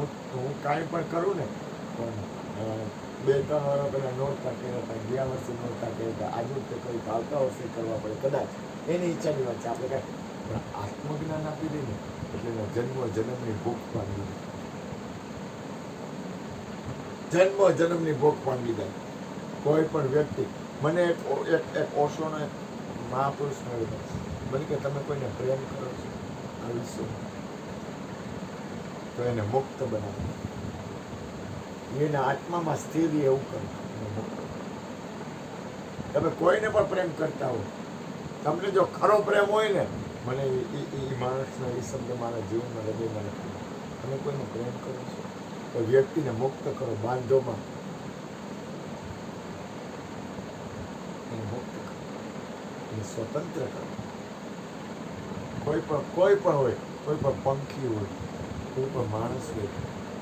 હું કાંઈ પણ કરું ને પણ 2-3 વર્ષ પહેલાં નોરતા કર્યા હતા, ગયા વર્ષે નોરતા કર્યા હતા, આજુ તે કંઈક આવતા વર્ષે કરવા પડે કદાચ એની ઈચ્છાની વાત છે. આપણે કાંઈ પણ આત્મજ્ઞાન આપી દઈએ ને એટલે એના જન્મની ભૂખ ભાંગી જાય, જન્મની ભૂખ ભાંગી જાય. કોઈ પણ વ્યક્તિ મને એક ઓશોનો એક મહાપુરુષ મળ્યો, મને કે તમે કોઈને પ્રેમ કરો છો આ વિશ્વમાં તો એને મુક્ત બનાવો, એના આત્મામાં સ્થિર એવું કરો, એને મુક્ત. તમે કોઈને પણ પ્રેમ કરતા હો, તમને જો ખરો પ્રેમ હોય ને, મને એ માણસનો એ શબ્દ મારા જીવનમાં હૃદયમાં લખી, તમે કોઈને પ્રેમ કરો છો તો વ્યક્તિને મુક્ત કરો, બાંધોમાં એને મુક્ત કરો, એને સ્વતંત્ર કરો. કોઈ પણ હોય, કોઈ પણ પંખી હોય, કોઈ પણ માણસ હોય,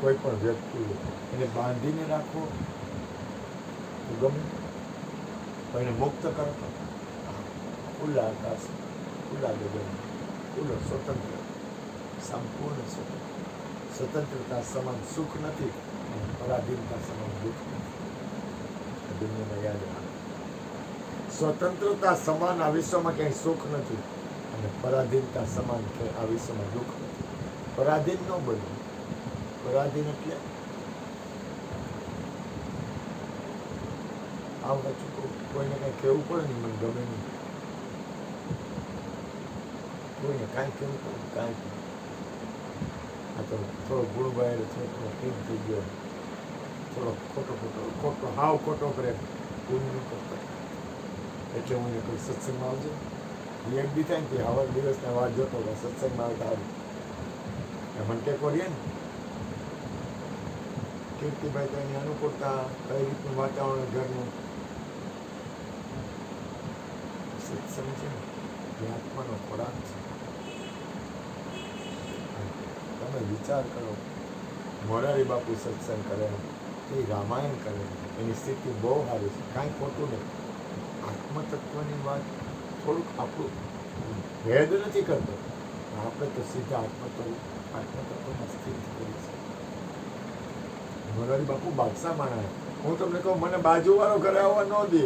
કોઈ પણ વ્યક્તિ હોય, એને બાંધીને રાખો તો ગમે, પણ એને મુક્ત કરો, ખુલ્લા આકાશ, ખુલ્લા ગગન, ખુલ્લો સ્વતંત્ર, સંપૂર્ણ સ્વતંત્રતા સમાન સુખ નથી અને પરાધીનતા સમાન દુઃખ નથી. દુનિયામાં યાદ રાખો, સ્વતંત્રતા સમાન આ વિશ્વમાં ક્યાંય સુખ નથી અને પરાધીનતા સમાન કે આ વિશ્વમાં દુઃખ નથી. પરાધીન ન બનવું. પરાધીન એટલે આવતા છોકરું કોઈને કાંઈ કહેવું પડે ને મને ગમે નહીં, કોઈને કાંઈ કહેવું પડે કાંઈ, આ તો થોડો ગુણભાઈ થોડો ઠીક થઈ ગયો, થોડો ખોટો હાવ ખોટો પ્રેમ પૂરી નહીં કરતા. એટલે હું એને કોઈ સત્સંગમાં આવજો, એક બી થાય ને કે હવા દિવસના વાત જોતો હતો સત્સંગમાં આવતા આવ્યું મને ટેકો રહીએ ને કીર્તિભાઈ તો એની અનુકૂળતા કઈ રીતનું વાતાવરણ ઘરનું સત્સંગ છે ને એ આત્માનો ખોરાક છે. તમે વિચાર કરો, મોરારી બાપુ સત્સંગ કરે, એ રામાયણ કરે, એની સ્થિતિ બહુ સારી છે, કાંઈ ખોટું નહીં. આત્મતત્વની વાત થોડુંક આપણું ભેદ નથી કરતો, આપણે તો સીધા આત્મતત્વમાં સ્થિત કરી છે. મોરારી બાપુ બાદશાહ માણસ, હું તમને કહું મને બાજુવાળો ઘરે આવવા ન દે,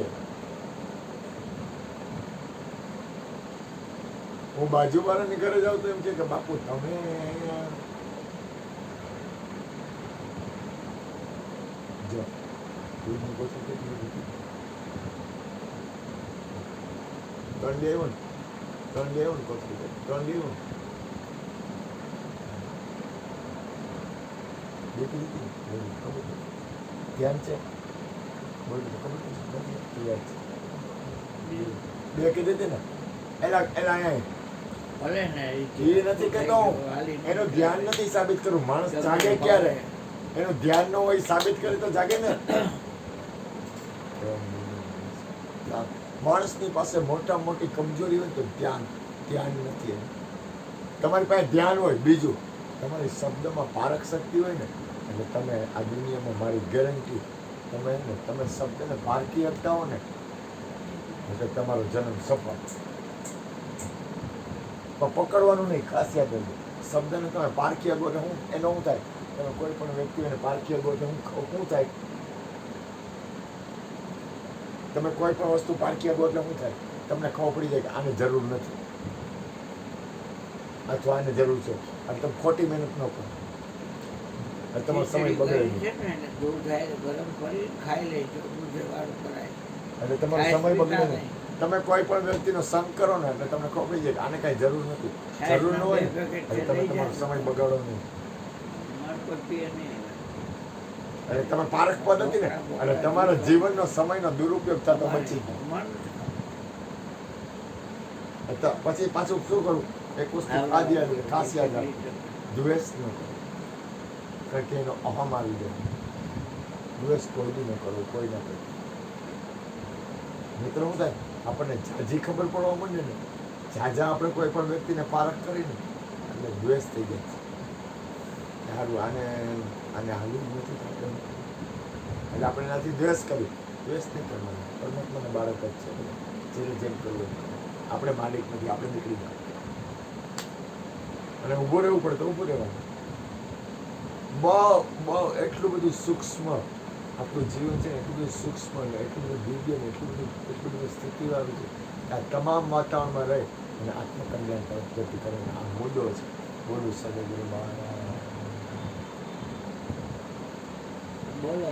હું બાજુવાળાની ઘરે જાઉં તો એમ કે બાપુ તમે જો ત્રણ લેવું ધ્યાન છે, બે કીધી હતી ને એલા નથી કહેતો, એનું ધ્યાન નથી સાબિત કરું. માણસ જાગે ક્યારે, એનું ધ્યાન ન હોય સાબિત કરે તો જાગે ને. માણસની પાસે મોટામાં મોટી કમજોરી હોય તો ધ્યાન નથી. તમારી પાસે ધ્યાન હોય, બીજું તમારી શબ્દમાં પારક શક્તિ હોય ને, એટલે તમે આ દુનિયામાં મારી ગેરંટી તમે શબ્દને પારખી શકતા હો ને એટલે તમારો જન્મ સફળ. પણ પકડવાનું નહીં, ખાસ યાદ રાખજો. શબ્દને તમે પારખી શકો એટલે એનો શું થાય, તમે કોઈ પણ વ્યક્તિને પારખી શકો એટલે શું થાય, તમે કોઈ પણ વસ્તુ પારખી શકો એટલે શું થાય, તમને ખબર પડી જાય કે આને જરૂર નથી અથવા આને જરૂર છે, અને તમે ખોટી મહેનત ન કરો એટલે તમારો સમય બગડે નહીં, એટલે તમારો સમય બગડે નહીં. તમે કોઈ પણ વ્યક્તિનો સંગ કરો ને એટલે તમને ખબર પડી જાય કે આને કાંઈ જરૂર નથી, જરૂર ન હોય એટલે તમે તમારો સમય બગાડો નહીં, એટલે તમે પારખ પદ્ધતિ ને અને તમારા જીવનનો સમયનો દુરુપયોગ થતો બચી ગયો. પછી પાછું શું કરું, એક વસ્તુ ખાસ યાદ રાખો, દ્વેષ ન કરો, કારણ કે એનો અહમ આવી જાય. દ્વેષ કોઈ બી ન કરો, કોઈ ના કરો. મિત્રો શું થાય, આપણને ઝાઝી ખબર પડવા માંડે ને, ઝાઝા આપણે કોઈ પણ વ્યક્તિને પારખ કરીને એટલે દ્વેષ થઈ જાય છે. સારું આને હાલું જ નથી થતું એટલે આપણે એનાથી દ્વેષ કરીએ. દ્વેષ નહીં કરવાનો, પરમાત્માના બાળક જ છે, જેમ કરવું આપણે માલિક નથી, આપણે નીકળી જાય અને ઊભો રહેવું પડે તો ઊભું રહેવાનું. બહુ એટલું બધું સૂક્ષ્મ આપણું જીવન છે, એટલું બધું સૂક્ષ્મ ને એટલું બધું દિવ્ય ને એટલી બધી સ્થિતિવાળું છે કે આ તમામ વાતાવરણમાં રહી અને આત્મકલ્યાણ તરફ ગતિ કરીને આ મુદ્દો છે. બોલું સદગુરુ મહારાજ. બોલો.